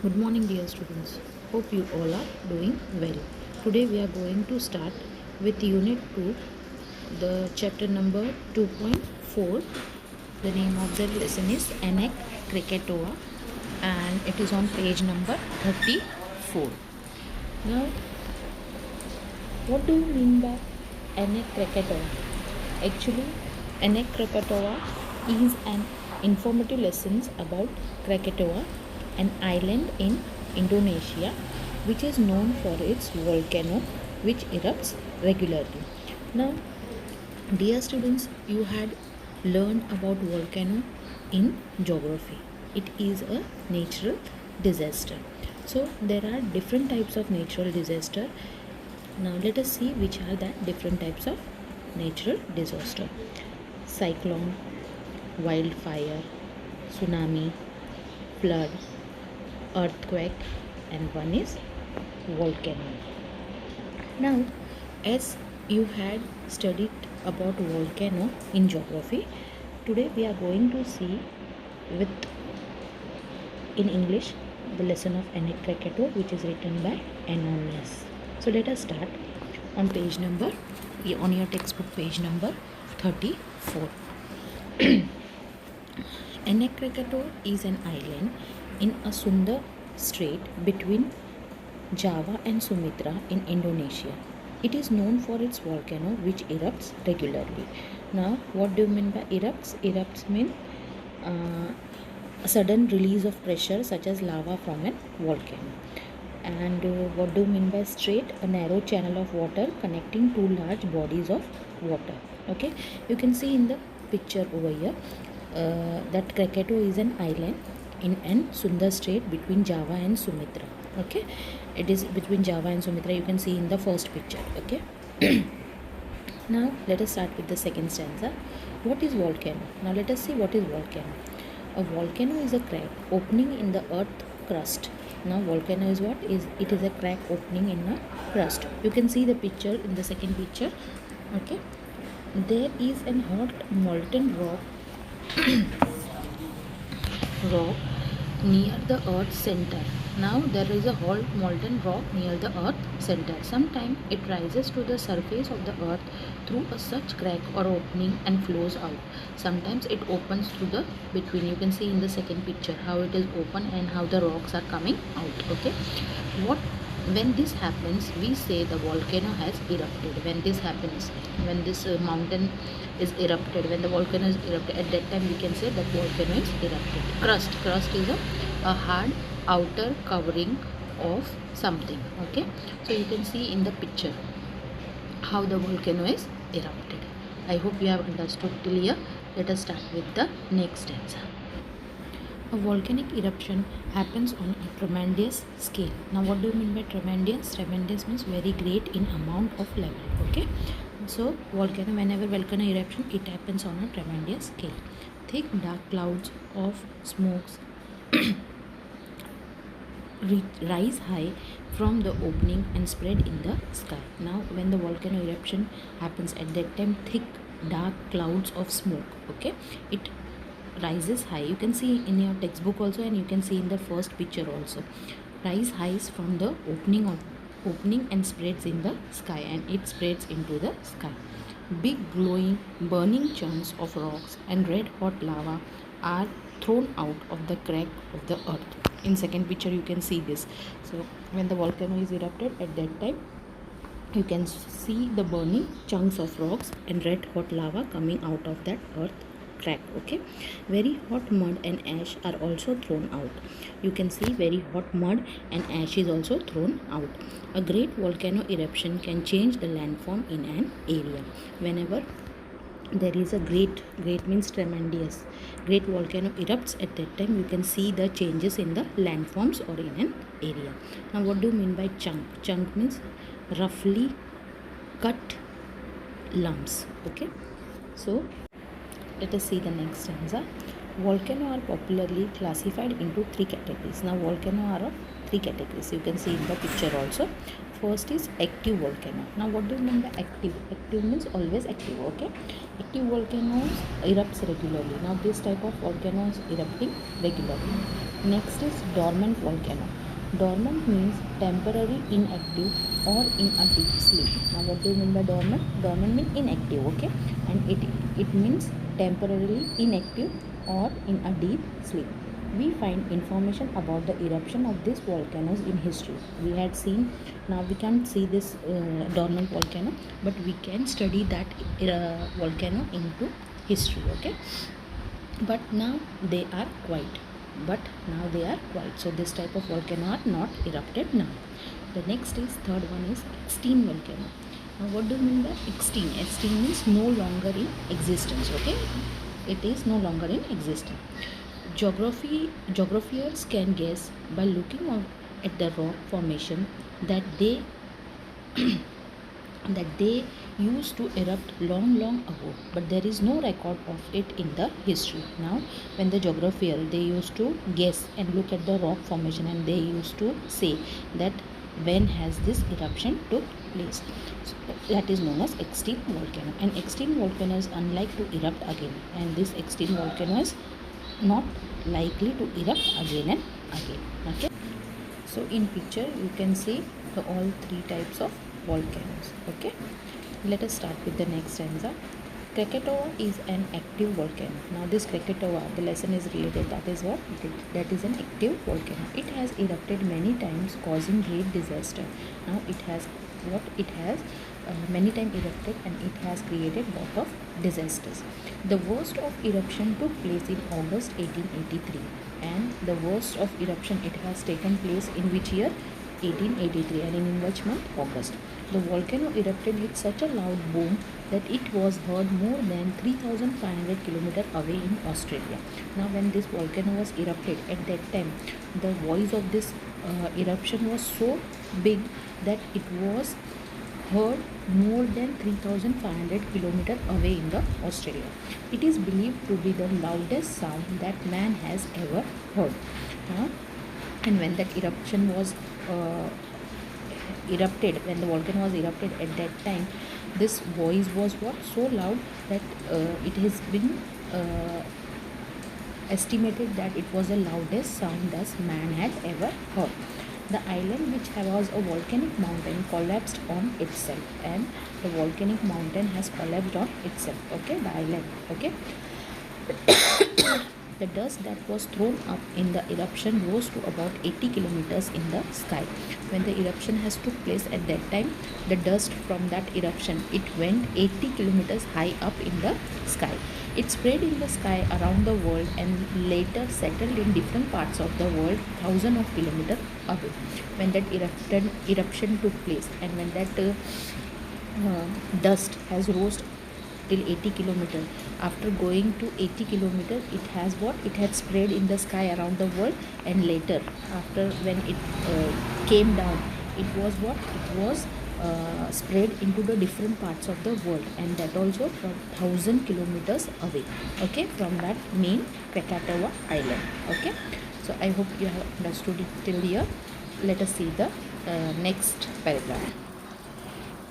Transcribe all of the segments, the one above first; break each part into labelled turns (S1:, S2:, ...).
S1: Good morning, dear students. Hope you all are doing well. Today we are going to start with Unit 2, the chapter number 2.4. The name of the lesson is Anak Krakatoa and it is on page number 34. Now, what do you mean by Anak Krakatoa? Actually, Anak Krakatoa is an informative lesson about Krakatoa, an island in Indonesia which is known for its volcano which erupts regularly. Now, dear students, you had learned about volcano in geography. It is a natural disaster. So there are different types of natural disaster. Now let us see which are the different types of natural disaster: cyclone, wildfire, tsunami, flood, earthquake, and one is volcano. Now, as you had studied about volcano in geography, today we are going to see with in English the lesson of Anak Krakatoa, which is written by Anonymous. So let us start on page number on your textbook page number 34. Anak Krakatoa is an island in a Sunda strait between Java and Sumatra in Indonesia. It is known for its volcano which erupts regularly. Now, what do you mean by erupts? Erupts mean a sudden release of pressure such as lava from a volcano. And what do you mean by strait? A narrow channel of water connecting two large bodies of water. Okay, you can see in the picture over here that Krakatoa is an island in an Sunda strait between Java and Sumatra. Okay, it is between Java and Sumatra. You can see in the first picture. Okay. Now let us start with the second stanza. What is volcano? Now let us see what is volcano. A volcano is a crack opening in the earth crust. Now volcano is what? It is a crack opening in a crust. You can see the picture in the second picture. Okay. There is an hot molten rock near the earth's center. Now there is a hot molten rock near the earth center. Sometimes it rises to the surface of the earth through a such crack or opening and flows out. Sometimes it opens through the between. You can see in the second picture how it is open and how the rocks are coming out. Okay, when this happens, we say the volcano has erupted. When this happens, when this mountain is erupted, when the volcano is erupted, at that time we can say that volcano is erupted. Crust is a hard outer covering of something. Okay, so you can see in the picture how the volcano is erupted. I hope you have understood till here. Let us start with the next stanza. A volcanic eruption happens on a tremendous scale. Now, what do you mean by tremendous? Tremendous means very great in amount of level. Okay, so volcano, whenever volcano eruption, it happens on a tremendous scale. Thick dark clouds of smokes rise high from the opening and spread in the sky. Now, when the volcano eruption happens, at that time, thick dark clouds of smoke. Okay, it rises high. You can see in your textbook also, and you can see in the first picture also. Rise highs from the opening and spreads in the sky, and it spreads into the sky. Big glowing burning chunks of rocks and red hot lava are thrown out of the crack of the earth. In second picture you can see this. So when the volcano is erupted, at that time you can see the burning chunks of rocks and red hot lava coming out of that earth crack. Okay, very hot mud and ash are also thrown out. You can see very hot mud and ash is also thrown out. A great volcano eruption can change the landform in an area. Whenever there is a great means tremendous, great volcano erupts, at that time you can see the changes in the landforms or in an area. Now, what do you mean by chunk? Chunk means roughly cut lumps. Okay, so let us see the next stanza. Volcano are popularly classified into three categories. Now volcano are of three categories. You can see in the picture also. First is active volcano. Now what do you mean by active? Active means always active. Okay. Active volcanoes erupts regularly. Now this type of volcano is erupting regularly. Next is dormant volcano. Dormant means temporary inactive or in a deep sleep. Now what do you mean by dormant? Dormant means inactive, okay? And it means temporarily inactive or in a deep sleep. We find information about the eruption of these volcanoes in history. We had seen, now we can't see this dormant volcano, but we can study that volcano into history, okay? But now they are quiet. So this type of volcano are not erupted now. The next is third one is extinct volcano. Now what do you mean by extinct? Extinct means no longer in existence, okay? It is no longer in existence. Geographers can guess by looking at the rock formation that they used to erupt long ago, but there is no record of it in the history. Now when the geographer, they used to guess and look at the rock formation, and they used to say that when has this eruption took place. So that is known as extinct volcano. And extinct volcano is unlike to erupt again, and this extinct volcano is not likely to erupt again and again, okay? So in picture you can see the all three types of volcanoes, okay? Let us start with the next stanza. Krakatoa is an active volcano. Now this Krakatoa, the lesson is related, that is what? That is an active volcano. It has erupted many times, causing great disaster. Now it has many times erupted, and it has created lot of disasters. The worst of eruption took place in August 1883, and the worst of eruption, it has taken place in which year? 1883. And in which month? August. The volcano erupted with such a loud boom that it was heard more than 3,500 kilometers away in Australia. Now when this volcano was erupted, at that time the voice of this eruption was so big that it was heard more than 3,500 kilometers away in the Australia. It is believed to be the loudest sound that man has ever heard. And when that eruption was when the volcano was erupted at that time, this voice was what? So loud that it has been estimated that it was the loudest sound that man had ever heard. The island, which was a volcanic mountain, collapsed on itself, and the volcanic mountain has collapsed on itself, okay? The island, okay? The dust that was thrown up in the eruption rose to about 80 kilometers in the sky. When the eruption has took place at that time, the dust from that eruption, it went 80 kilometers high up in the sky. It spread in the sky around the world and later settled in different parts of the world thousands of kilometers away. When that eruption took place, and when that dust has rose till 80 kilometers, after going to 80 kilometers, it has what? It had spread in the sky around the world, and later, after when it came down, it was what? It was spread into the different parts of the world, and that also from 1,000 kilometers away, okay, from that main Krakatoa island, okay? So I hope you have understood it till here. Let us see the next paragraph.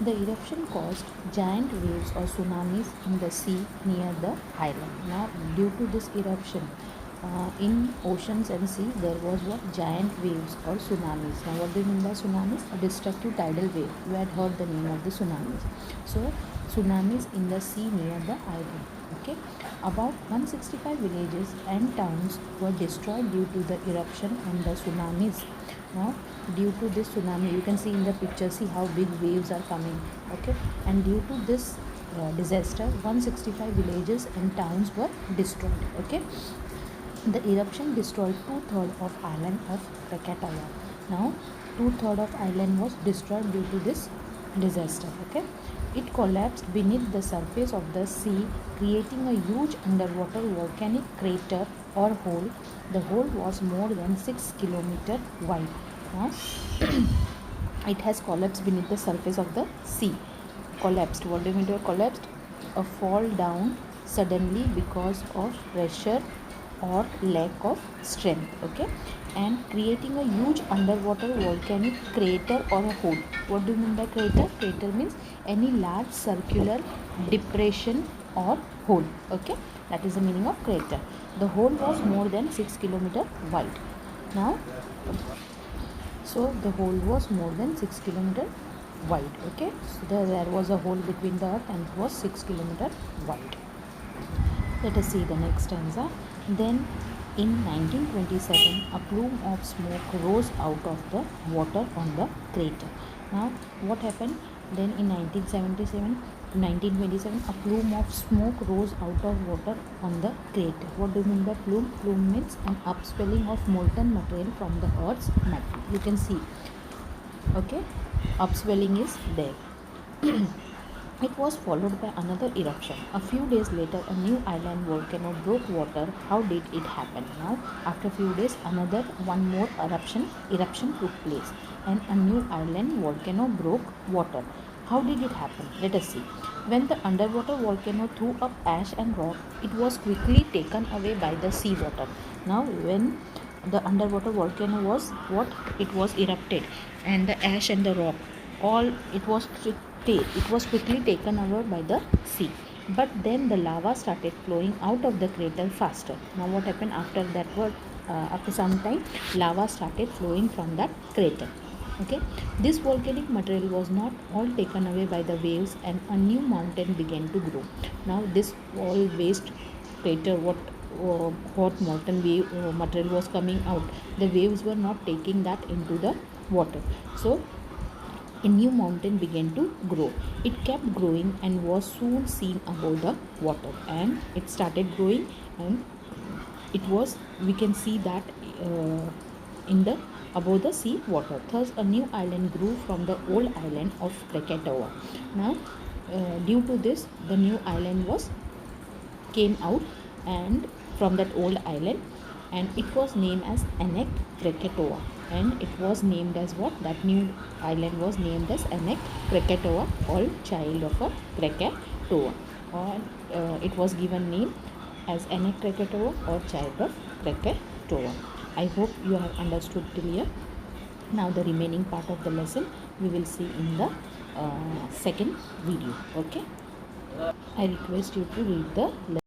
S1: The eruption caused giant waves or tsunamis in the sea near the island. Now, due to this eruption, in oceans and sea, there was what? Giant waves or tsunamis. Now, what do you mean by tsunamis? A destructive tidal wave. You had heard the name of the tsunamis. So, tsunamis in the sea near the island. Okay, about 165 villages and towns were destroyed due to the eruption and the tsunamis. Now due to this tsunami, you can see in the picture, see how big waves are coming, okay? And due to this disaster, 165 villages and towns were destroyed, okay? The eruption destroyed 2/3 of island of Krakatoa. Now 2/3 of island was destroyed due to this disaster, okay? It collapsed beneath the surface of the sea, creating a huge underwater volcanic crater or hole. The hole was more than 6 kilometers wide. It has collapsed beneath the surface of the sea. Collapsed. What do you mean by collapsed? A fall down suddenly because of pressure or lack of strength. Okay, and creating a huge underwater volcanic crater or a hole. What do you mean by crater? Crater means any large circular depression or hole. Okay, that is the meaning of crater. The hole was more than 6 kilometers wide. Now, so the hole was more than 6 kilometers wide. Okay, so there was a hole between the earth and it was 6 kilometers wide. Let us see the next stanza. Then in 1927, a plume of smoke rose out of the water on the crater. Now, what happened? Then in 1927, a plume of smoke rose out of water on the crater. What do you mean by plume? Plume means an upswelling of molten material from the Earth's mantle. You can see, okay, upswelling is there. It was followed by another eruption. A few days later, a new island volcano broke water. How did it happen? Now, after a few days, one more eruption took place, and a new island volcano broke water. How did it happen? Let us see. When the underwater volcano threw up ash and rock, it was quickly taken away by the seawater. Now, when the underwater volcano was what? It was erupted, and the ash and the rock, all it was quickly taken over by the sea. But then the lava started flowing out of the crater faster. Now, what happened after that? After some time, lava started flowing from that crater. Okay, this volcanic material was not all taken away by the waves, and a new mountain began to grow. Now, this all waste crater, what hot molten wave material was coming out, the waves were not taking that into the water. So a new mountain began to grow. It kept growing and was soon seen above the water. And it started growing, and we can see that in the above the sea water. Thus, a new island grew from the old island of Krakatoa. Now, due to this, the new island came out and from that old island, and it was named as Anak Krakatoa. And it was named as what? That new island was named as Anak Krakatoa, or child of a Krakatoa, or it was given name as Anak Krakatoa or child of Krakatoa. I hope you have understood till here. Now the remaining part of the lesson we will see in the second video. Okay, I request you to read the lesson.